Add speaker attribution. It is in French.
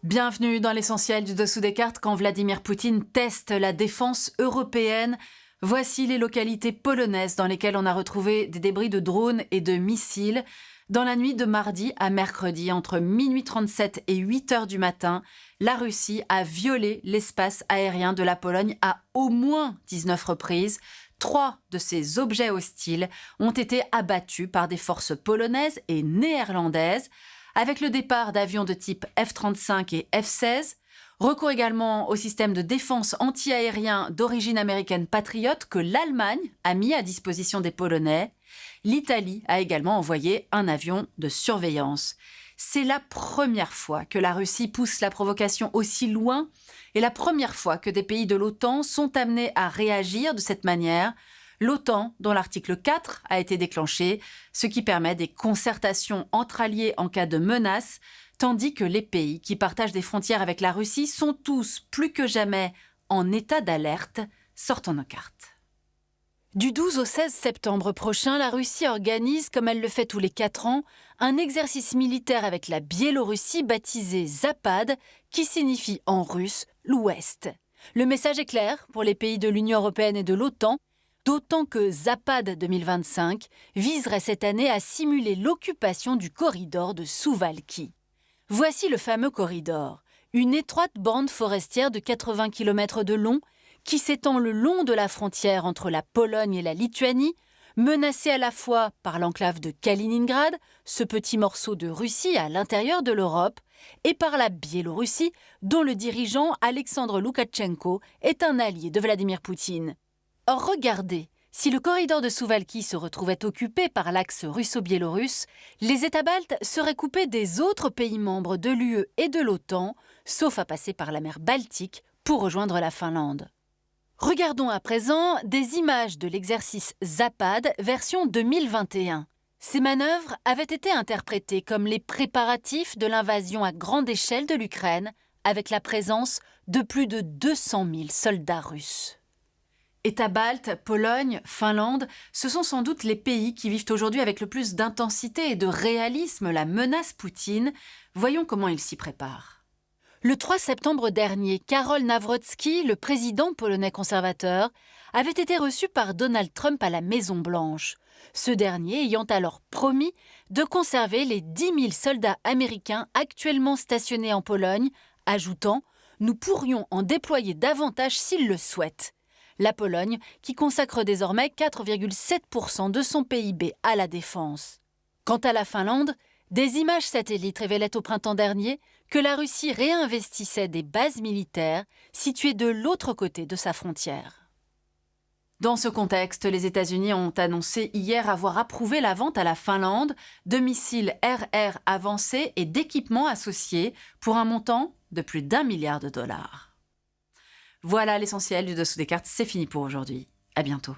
Speaker 1: Bienvenue dans l'essentiel du dessous des cartes quand Vladimir Poutine teste la défense européenne. Voici les localités polonaises dans lesquelles on a retrouvé des débris de drones et de missiles. Dans la nuit de mardi à mercredi, entre minuit 37 et 8 heures du matin, la Russie a violé l'espace aérien de la Pologne à au moins 19 reprises. 3 de ces objets hostiles ont été abattus par des forces polonaises et néerlandaises, avec le départ d'avions de type F-35 et F-16, recours également au système de défense anti-aérien d'origine américaine Patriot que l'Allemagne a mis à disposition des Polonais. L'Italie a également envoyé un avion de surveillance. C'est la première fois que la Russie pousse la provocation aussi loin et la première fois que des pays de l'OTAN sont amenés à réagir de cette manière. L'OTAN, dont l'article 4 a été déclenché, ce qui permet des concertations entre alliés en cas de menace, tandis que les pays qui partagent des frontières avec la Russie sont tous, plus que jamais, en état d'alerte, sortons nos cartes. Du 12 au 16 septembre prochain, la Russie organise, comme elle le fait tous les 4 ans, un exercice militaire avec la Biélorussie baptisé Zapad, qui signifie en russe l'Ouest. Le message est clair pour les pays de l'Union européenne et de l'OTAN, d'autant que Zapad 2025 viserait cette année à simuler l'occupation du corridor de Suwałki. Voici le fameux corridor, une étroite bande forestière de 80 km de long qui s'étend le long de la frontière entre la Pologne et la Lituanie, menacée à la fois par l'enclave de Kaliningrad, ce petit morceau de Russie à l'intérieur de l'Europe, et par la Biélorussie, dont le dirigeant Alexandre Loukachenko est un allié de Vladimir Poutine. Or, regardez, si le corridor de Suwałki se retrouvait occupé par l'axe russo-biélorusse, les États baltes seraient coupés des autres pays membres de l'UE et de l'OTAN, sauf à passer par la mer Baltique pour rejoindre la Finlande. Regardons à présent des images de l'exercice Zapad version 2021. Ces manœuvres avaient été interprétées comme les préparatifs de l'invasion à grande échelle de l'Ukraine, avec la présence de plus de 200 000 soldats russes. États baltes, Pologne, Finlande, ce sont sans doute les pays qui vivent aujourd'hui avec le plus d'intensité et de réalisme la menace Poutine. Voyons comment ils s'y préparent. Le 3 septembre dernier, Karol Nawrocki, le président polonais conservateur, avait été reçu par Donald Trump à la Maison-Blanche, ce dernier ayant alors promis de conserver les 10 000 soldats américains actuellement stationnés en Pologne, ajoutant « Nous pourrions en déployer davantage s'ils le souhaitent ». La Pologne, qui consacre désormais 4,7% de son PIB à la défense. Quant à la Finlande, des images satellites révélaient au printemps dernier que la Russie réinvestissait des bases militaires situées de l'autre côté de sa frontière. Dans ce contexte, les États-Unis ont annoncé hier avoir approuvé la vente à la Finlande de missiles RR avancés et d'équipements associés pour un montant de plus d'1 milliard de dollars. Voilà l'essentiel du dessous des cartes, c'est fini pour aujourd'hui. À bientôt.